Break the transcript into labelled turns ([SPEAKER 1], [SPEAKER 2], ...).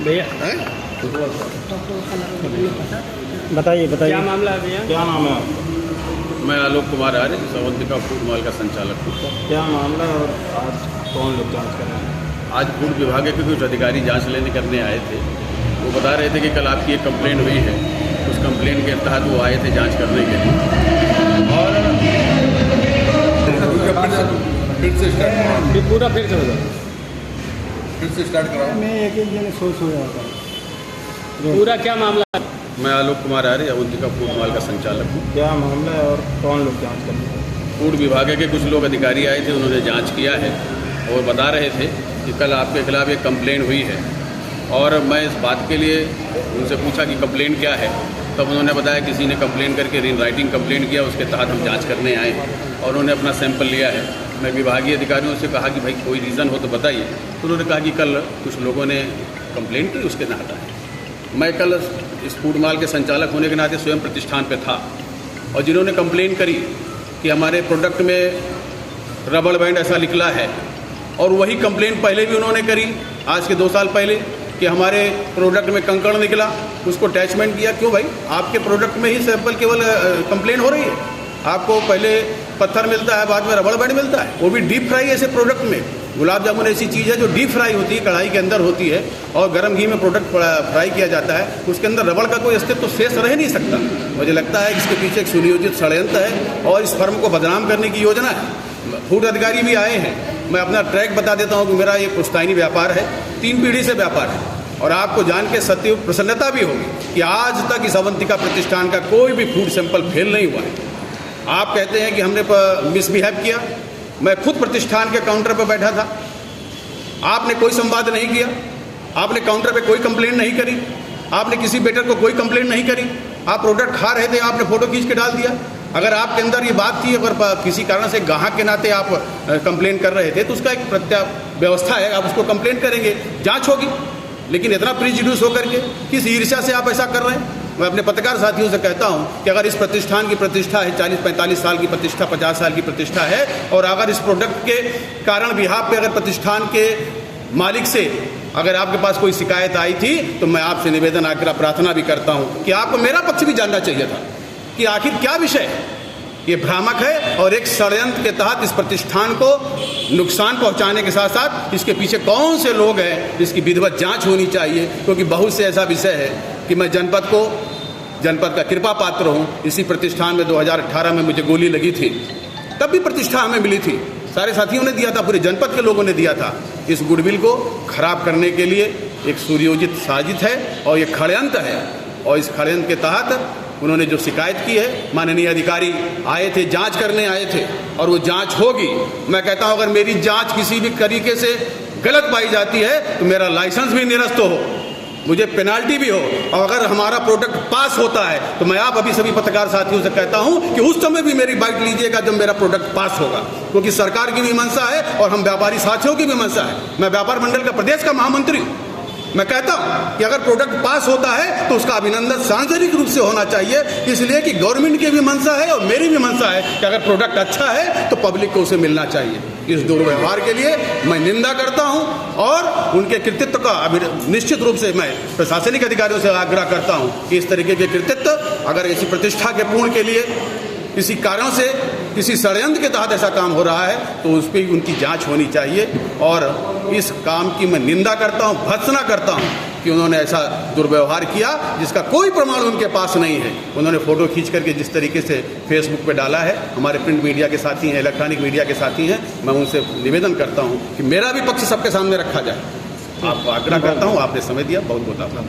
[SPEAKER 1] भैया
[SPEAKER 2] बताइए बताइए
[SPEAKER 1] क्या मामला है भैया?
[SPEAKER 2] क्या नाम है?
[SPEAKER 3] मैं आलोक कुमार आर्य अवंतिका फूड मॉल का संचालक हूँ।
[SPEAKER 2] क्या मामला है और आज कौन लोग जांच कर रहे हैं?
[SPEAKER 3] आज फूड विभाग के कुछ अधिकारी जांच लेने करने आए थे। वो बता रहे थे कि कल आपकी एक कंप्लेंट हुई है। उस कंप्लेंट के तहत वो आए थे जांच करने के लिए। और
[SPEAKER 4] फिर से स्टार्ट
[SPEAKER 1] फिर पूरा फिर से होगा।
[SPEAKER 4] फिर से स्टार्ट कराओ।
[SPEAKER 2] मैं एक जन सोच हो जाता
[SPEAKER 1] पूरा क्या मामला है?
[SPEAKER 3] मैं आलोक कुमार आर्य अवंतिका फूड मॉल का संचालक हूँ।
[SPEAKER 2] क्या मामला है और कौन लोग जांच कर रहे हैं?
[SPEAKER 3] फूड विभाग के कुछ लोग अधिकारी आए थे, उन्होंने जांच किया है और बता रहे थे कि कल आपके खिलाफ एक कंप्लेंट हुई है। और मैं इस बात के लिए उनसे पूछा कि कंप्लेंट क्या है, तब उन्होंने बताया किसी ने कंप्लेंट करके इन राइटिंग कंप्लेंट किया, उसके तहत हम जांच करने आए और उन्होंने अपना सैंपल लिया है। मैं विभागीय अधिकारियों से कहा कि भाई कोई रीज़न हो तो बताइए, तो उन्होंने कहा कि कल कुछ लोगों ने कंप्लेंट की, उसके तहत आए। मैं कल इस फूड मॉल के संचालक होने के नाते स्वयं प्रतिष्ठान पे था और जिन्होंने कंप्लेंट करी कि हमारे प्रोडक्ट में रबड़ बैंड ऐसा निकला है, और वही कंप्लेंट पहले भी उन्होंने करी आज के 2 साल पहले कि हमारे प्रोडक्ट में कंकड़ निकला, उसको अटैचमेंट किया। क्यों भाई, आपके प्रोडक्ट में ही सैंपल केवल कंप्लेंट हो रही है? आपको पहले पत्थर मिलता है, बाद में रबड़ बैंड मिलता है, वो भी डीप फ्राई ऐसे प्रोडक्ट में। गुलाब जामुन ऐसी चीज़ है जो डीप फ्राई होती है, कढ़ाई के अंदर होती है और गर्म घी में प्रोडक्ट फ्राई किया जाता है, उसके अंदर रबड़ का कोई अस्तित्व तो शेष रह नहीं सकता। मुझे लगता है इसके पीछे एक सुनियोजित षड्यंत्र है और इस फर्म को बदनाम करने की योजना है। फूड अधिकारी भी आए हैं। मैं अपना ट्रैक बता देता हूँ कि मेरा ये पुश्तैनी व्यापार है, 3 पीढ़ी से व्यापार है, और आपको जान के सत्य प्रसन्नता भी होगी कि आज तक इस अवंतिका प्रतिष्ठान का कोई भी फूड सैंपल फेल नहीं हुआ है। आप कहते हैं कि हमने मिसबिहेव किया। मैं खुद प्रतिष्ठान के काउंटर पर बैठा था, आपने कोई संवाद नहीं किया, आपने काउंटर पे कोई कंप्लेंट नहीं करी, आपने किसी वेटर को कोई कंप्लेंट नहीं करी। आप प्रोडक्ट खा रहे थे, आपने फोटो खींच के डाल दिया। अगर आपके अंदर ये बात थी, अगर किसी कारण से ग्राहक के नाते आप कंप्लेंट कर रहे थे, तो उसका एक व्यवस्था है, आप उसको कंप्लेंट करेंगे, जांच होगी। लेकिन इतना प्रिजुडिस होकर के किस ईर्ष्या से आप ऐसा कर रहे हैं? मैं अपने पत्रकार साथियों से कहता हूं कि अगर इस प्रतिष्ठान की प्रतिष्ठा है, 40-45 साल की प्रतिष्ठा, 50 साल की प्रतिष्ठा है, और अगर इस प्रोडक्ट के कारण बिहाफ पे अगर प्रतिष्ठान के मालिक से अगर आपके पास कोई शिकायत आई थी, तो मैं आपसे निवेदन आग्रह प्रार्थना भी करता हूं कि आपको मेरा पक्ष भी जानना चाहिए था कि आखिर क्या विषय है। ये भ्रामक है और एक षड्यंत्र के तहत इस प्रतिष्ठान को नुकसान पहुंचाने के साथ साथ इसके पीछे कौन से लोग हैं, इसकी विधिवत जांच होनी चाहिए। क्योंकि बहुत से ऐसा विषय है कि मैं जनपद का कृपा पात्र हूं। इसी प्रतिष्ठान में 2018 में मुझे गोली लगी थी, तब भी प्रतिष्ठा हमें मिली थी, सारे साथियों ने दिया था, पूरे जनपद के लोगों ने दिया था। इस गुडविल को खराब करने के लिए एक सुनियोजित साजिश है और ये षड्यंत्र है, और इस षड्यंत्र के तहत उन्होंने जो शिकायत की है, माननीय अधिकारी आए थे, जांच करने आए थे, और वो जांच होगी। मैं कहता हूं अगर मेरी जांच किसी भी तरीके से गलत पाई जाती है तो मेरा लाइसेंस भी निरस्त हो, मुझे पेनाल्टी भी हो, और अगर हमारा प्रोडक्ट पास होता है तो मैं आप अभी सभी पत्रकार साथियों से कहता हूं कि उस समय भी मेरी बाइट लीजिएगा जब मेरा प्रोडक्ट पास होगा। क्योंकि सरकार की भी मंशा है और हम व्यापारी साथियों की भी मंशा है। मैं व्यापार मंडल का प्रदेश का महामंत्री हूं। मैं कहता हूं कि अगर प्रोडक्ट पास होता है तो उसका अभिनंदन सार्वजनिक रूप से होना चाहिए, इसलिए कि गवर्नमेंट की भी मंशा है और मेरी भी मंशा है कि अगर प्रोडक्ट अच्छा है तो पब्लिक को उसे मिलना चाहिए। इस दुर्व्यवहार के लिए मैं निंदा करता हूं और उनके कृतित्व का निश्चित रूप से मैं प्रशासनिक अधिकारियों से आग्रह करता हूं कि इस तरीके के कृतित्व अगर ऐसी प्रतिष्ठा के पूर्ण के लिए किसी कारण से किसी षड्यंत्र के तहत ऐसा काम हो रहा है तो उस पर उनकी जांच होनी चाहिए। और इस काम की मैं निंदा करता हूं, भर्त्सना करता हूं कि उन्होंने ऐसा दुर्व्यवहार किया जिसका कोई प्रमाण उनके पास नहीं है। उन्होंने फोटो खींच करके जिस तरीके से फेसबुक पे डाला है, हमारे प्रिंट मीडिया के साथी हैं, इलेक्ट्रॉनिक मीडिया के साथी हैं, मैं उनसे निवेदन करता हूं कि मेरा भी पक्ष सबके सामने रखा जाए। आपको आग्रह करता हूं, आपने समय दिया, बहुत बहुत आभार।